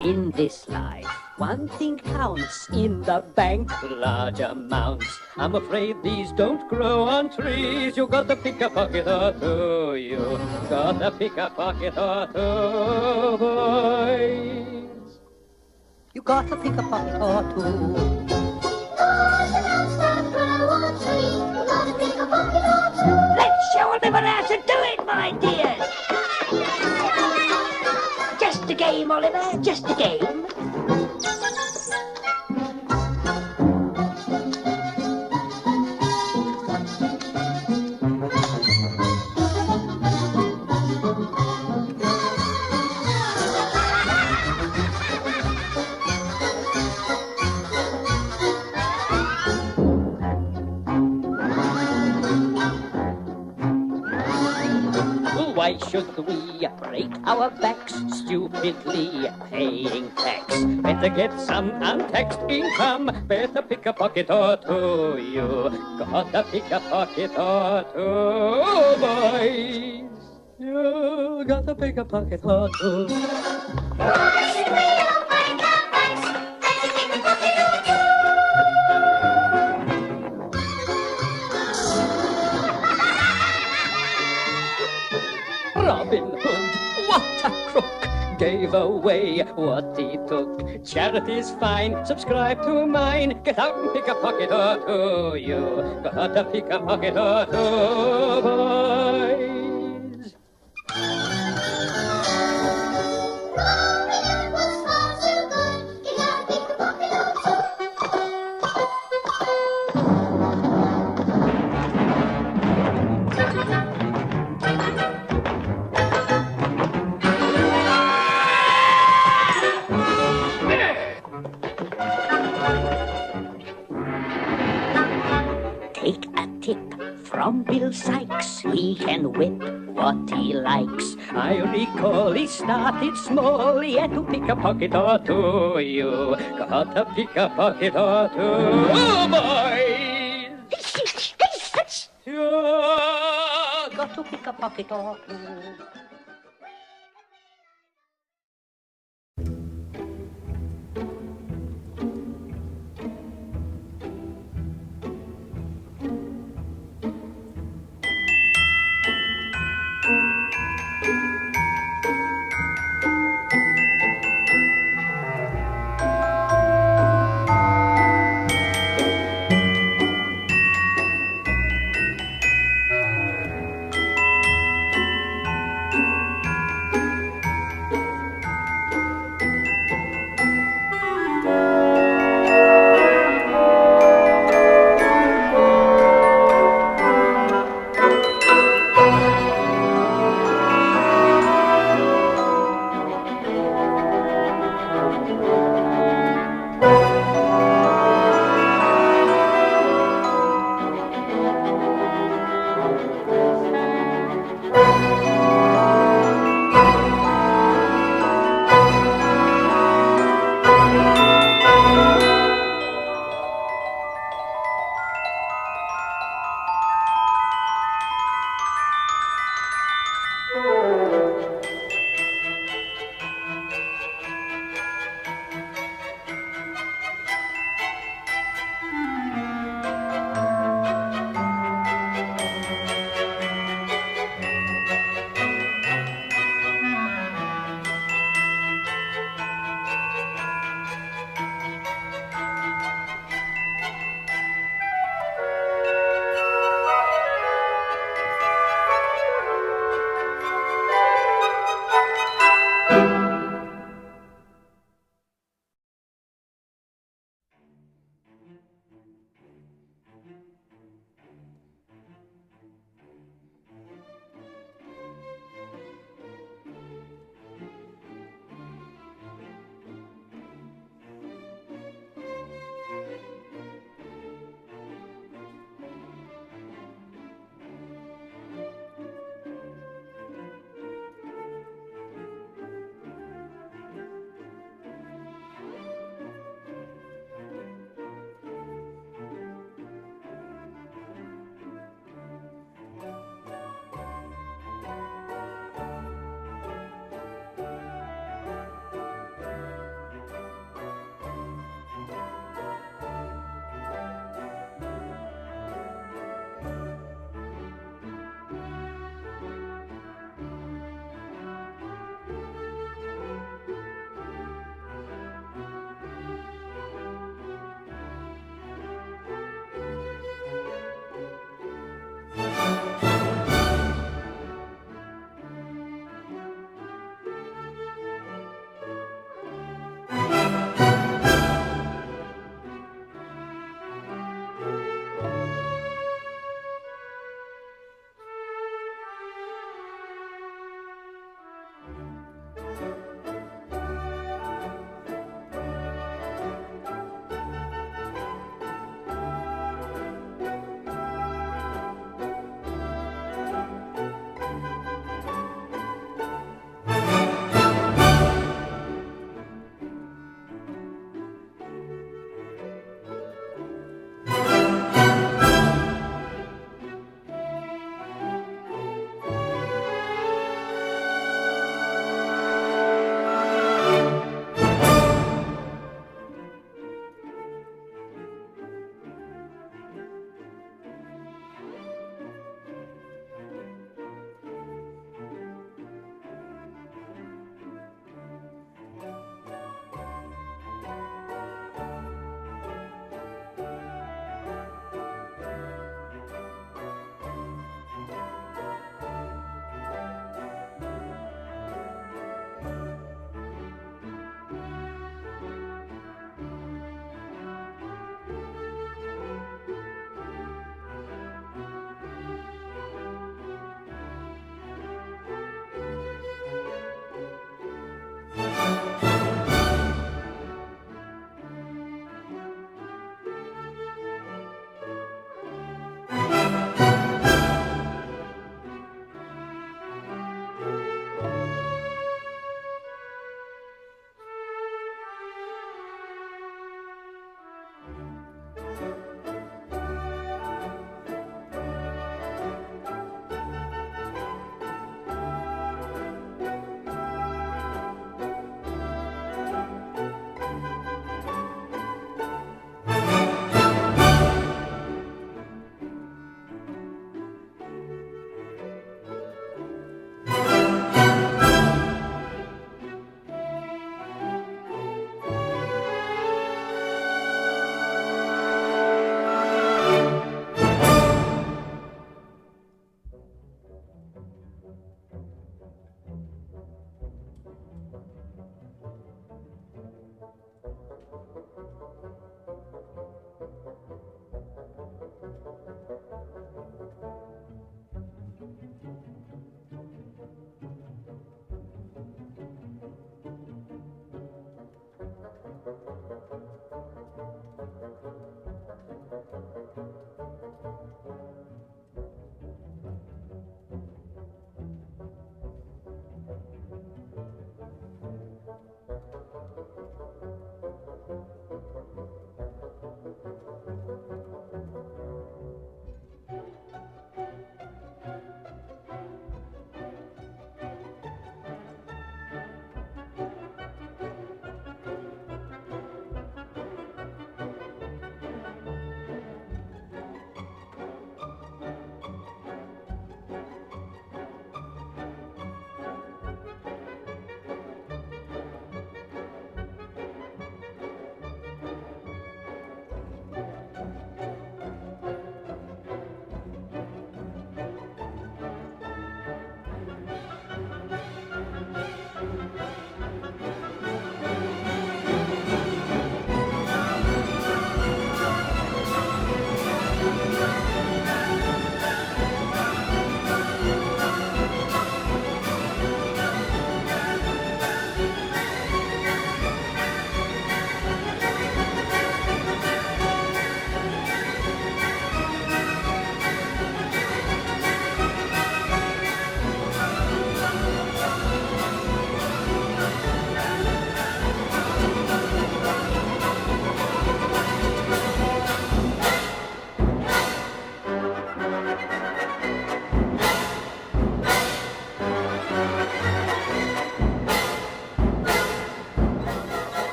In this life, one thing counts in the bank, large amounts. I'm afraid these don't grow on trees. You gotta pick a pocket or two. You gotta pick a pocket or two, boys. You gotta pick a pocket or two. Let's show everyone how to do it, my dears. Just a game, Oliver, just a game. Why should we break our backs stupidly paying tax? Better get some untaxed income. Better pick a pocket or two. You gotta pick a pocket or two, boys. You gotta pick a pocket or two. Why should we all break our backs? Better pick a pocket or two. Robin Hood, what a crook, gave away what he took. Charity's fine, subscribe to mine. Get out and pick a pocket or two. You gotta pick a pocket or two, boys. Robin Hood was far too good. Get out and pick a pocket or two. Take a tip from Bill Sykes, he can whip what he likes. I recall he started small, he had to pick a pocket or two. You gotta pick a pocket or two, boys. You got to pick a pocket or two.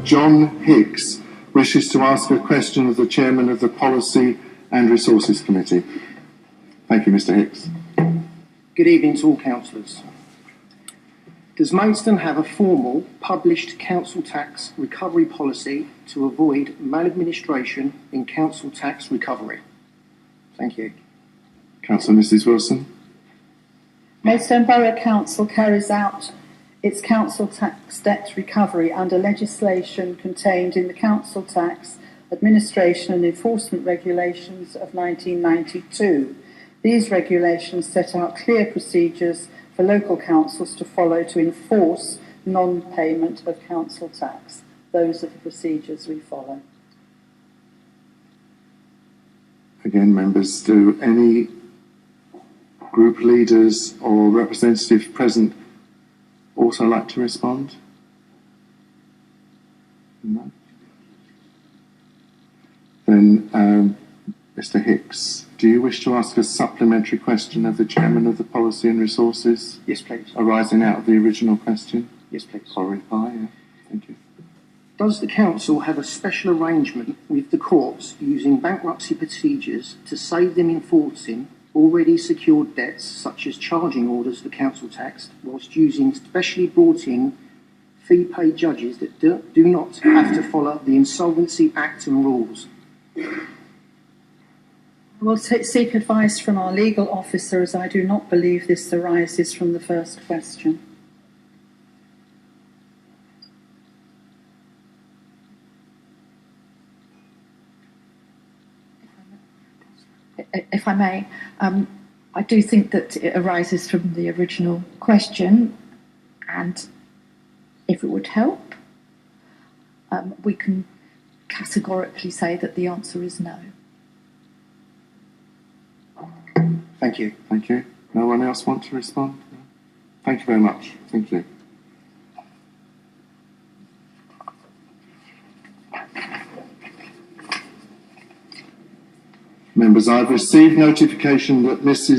John Hicks wishes to ask a question of the Chairman of the Policy and Resources Committee. Thank you, Mr. Hicks. Good evening to all councillors. Does Maidstone have a formal, published council tax recovery policy to avoid maladministration in council tax recovery? Thank you. Councillor Mrs Wilson. Maidstone Borough Council carries out its council tax debt recovery under legislation contained in the Council Tax Administration and Enforcement Regulations of 1992. These regulations set out clear procedures for local councils to follow to enforce non-payment of council tax. Those are the procedures we follow. Again, members, do any group leaders or representatives present also like to respond? No? Then, Mr. Hicks, do you wish to ask a supplementary question of the Chairman of the Policy and Resources? Yes, please. Arising out of the original question? Yes, please. I'll reply, yeah. Thank you. Does the council have a special arrangement with the courts using bankruptcy procedures to save them enforcing already secured debts, such as charging orders for council tax, whilst using specially brought in fee-paid judges that do not have to follow the Insolvency Act and rules? We'll seek advice from our legal officer, as I do not believe this arises from the first question. If I may, I do think that it arises from the original question, and if it would help, we can categorically say that the answer is no. Thank you. Thank you. No one else want to respond? No? Thank you very much. Thank you. Members, I've received notification that Miss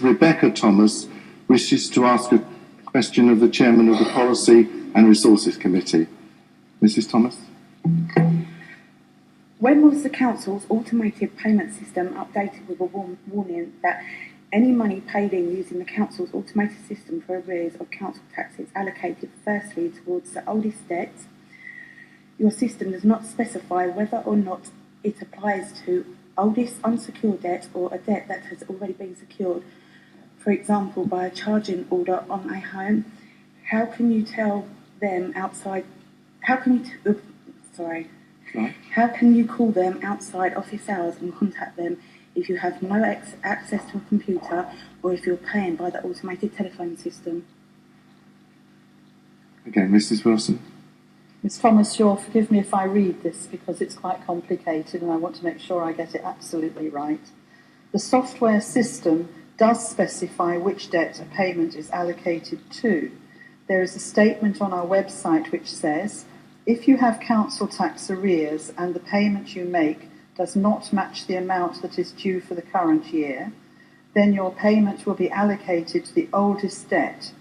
Rebecca Thomas wishes to ask a question of the Chairman of the Policy and Resources Committee. Mrs Thomas. When was the Council's automated payment system updated with a warning that any money paid in using the Council's automated system for arrears of council tax is allocated firstly towards the oldest debt? Your system does not specify whether or not it applies to oldest unsecured debt or a debt that has already been secured, for example, by a charging order on a home. How can you tell them outside? How can you call them outside office hours and contact them if you have no access to a computer or if you're paying by the automated telephone system? Again, Mrs Wilson. Ms Thomas, you'll forgive me if I read this because it's quite complicated and I want to make sure I get it absolutely right. The software system does specify which debt a payment is allocated to. There is a statement on our website which says, if you have council tax arrears and the payment you make does not match the amount that is due for the current year, then your payment will be allocated to the oldest debt.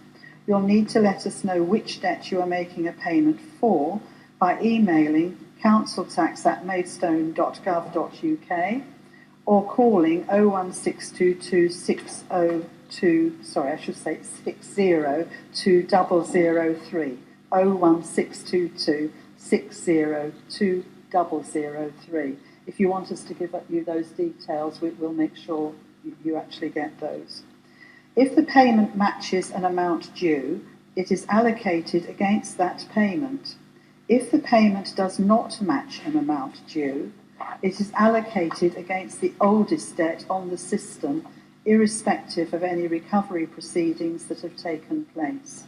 You'll need to let us know which debt you are making a payment for by emailing counciltax@maidstone.gov.uk or calling 01622 602, 602 01622 602 003. If you want us to give you those details, we'll make sure you actually get those. If the payment matches an amount due, it is allocated against that payment. If the payment does not match an amount due, it is allocated against the oldest debt on the system, irrespective of any recovery proceedings that have taken place.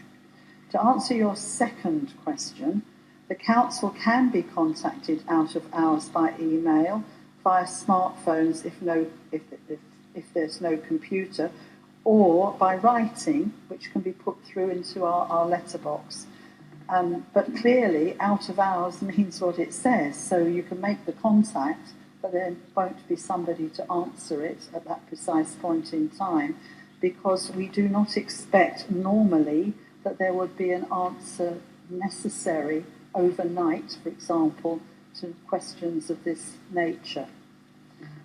To answer your second question, the council can be contacted out of hours by email, via smartphones if there's no computer, or by writing, which can be put through into our letterbox. But clearly, out of hours means what it says, so you can make the contact, but there won't be somebody to answer it at that precise point in time, because we do not expect normally that there would be an answer necessary overnight, for example, to questions of this nature.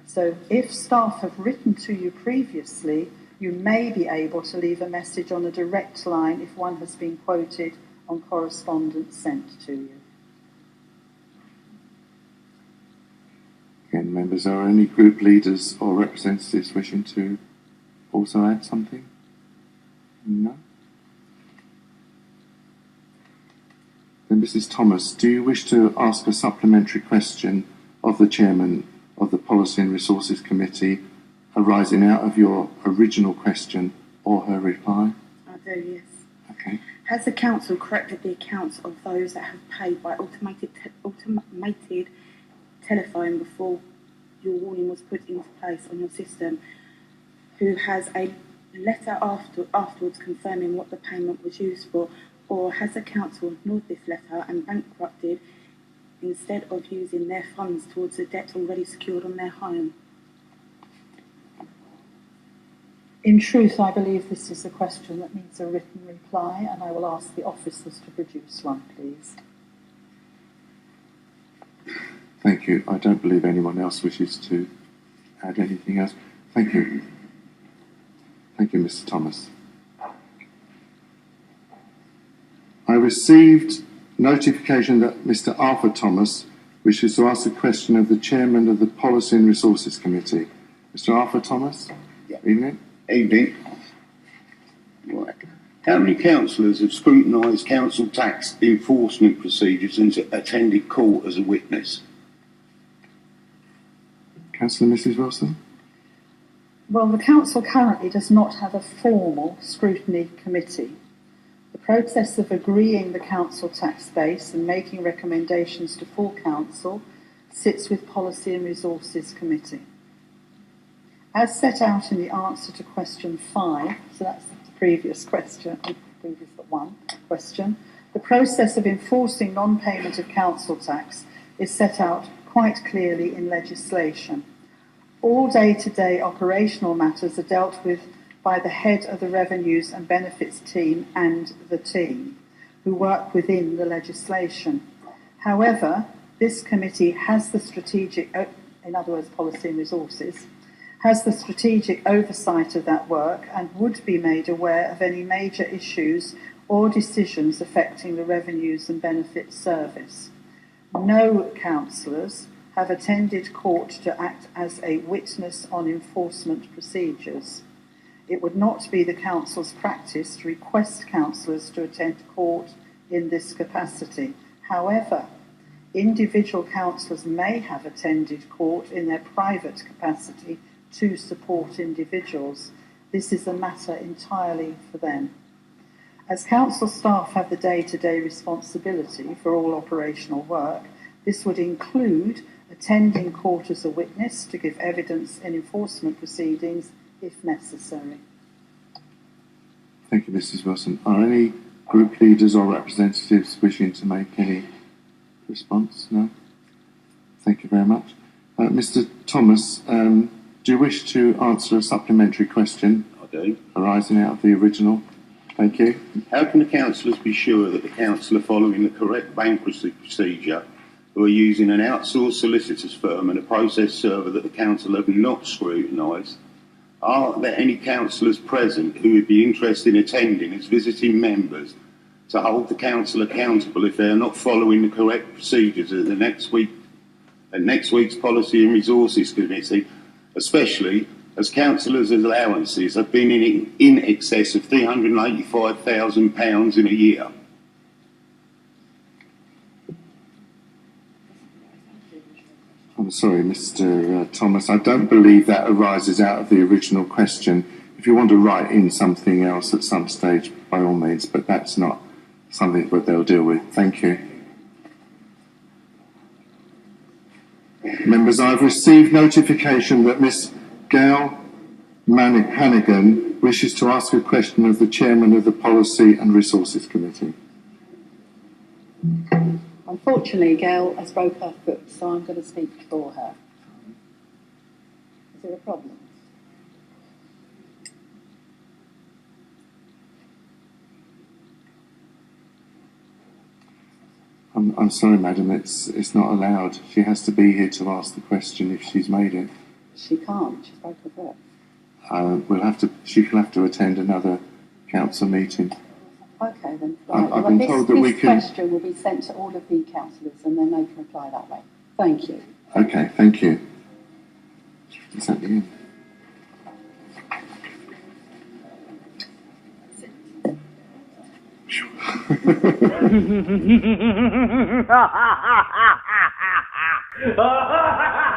So if staff have written to you previously, you may be able to leave a message on a direct line if one has been quoted on correspondence sent to you. Again, members, are any group leaders or representatives wishing to also add something? No? Then Mrs. Thomas, do you wish to ask a supplementary question of the Chairman of the Policy and Resources Committee arising out of your original question or her reply? I do, yes. Okay. Has the council corrected the accounts of those that have paid by automated telephone before your warning was put into place on your system, who has a letter afterwards confirming what the payment was used for, or has the council ignored this letter and bankrupted instead of using their funds towards the debt already secured on their home? In truth, I believe this is a question that needs a written reply, and I will ask the officers to produce one, please. Thank you. I don't believe anyone else wishes to add anything else. Thank you. Thank you, Mr. Thomas. I received notification that Mr. Arthur Thomas wishes to ask a question of the Chairman of the Policy and Resources Committee. Mr. Arthur Thomas? Yeah. Evening. Evening. Right. How many councillors have scrutinised council tax enforcement procedures and attended court as a witness? Councillor Mrs. Wilson? Well, the council currently does not have a formal scrutiny committee. The process of agreeing the council tax base and making recommendations to full council sits with Policy and Resources Committee. As set out in the answer to question 5, so that's the previous question, the process of enforcing non-payment of council tax is set out quite clearly in legislation. All day-to-day operational matters are dealt with by the head of the Revenues and Benefits team and the team, who work within the legislation. However, this committee has the strategic, in other words, Policy and Resources, has the strategic oversight of that work and would be made aware of any major issues or decisions affecting the Revenues and Benefits Service. No councillors have attended court to act as a witness on enforcement procedures. It would not be the council's practice to request councillors to attend court in this capacity. However, individual councillors may have attended court in their private capacity to support individuals. This is a matter entirely for them. As council staff have the day-to-day responsibility for all operational work, this would include attending court as a witness to give evidence in enforcement proceedings if necessary. Thank you, Mrs. Wilson. Are any group leaders or representatives wishing to make any response? No? Thank you very much. Mr. Thomas, do you wish to answer a supplementary question? I do. Arising out of the original? Thank you. How can the councillors be sure that the council are following the correct bankruptcy procedure who are using an outsourced solicitor's firm and a process server that the council have not scrutinised? Are there any councillors present who would be interested in attending as visiting members to hold the council accountable if they are not following the correct procedures at next week's Policy and Resources Committee, especially as councillors' allowances have been in excess of £385,000 in a year? I'm sorry, Mr. Thomas. I don't believe that arises out of the original question. If you want to write in something else at some stage, by all means, but that's not something that they'll deal with. Thank you. Members, I've received notification that Miss Gail Hannigan wishes to ask a question of the Chairman of the Policy and Resources Committee. Unfortunately, Gail has broke her foot, so I'm going to speak for her. Is there a problem? I'm sorry, madam, it's not allowed. She has to be here to ask the question if she's made it. She can't. She's broken her foot. She'll have to attend another council meeting. Okay, then. I've been told that we can... This question will be sent to all of the councillors and then they can reply that way. Thank you. Okay, thank you. Is that the end? Ha ha ha ha ha ha!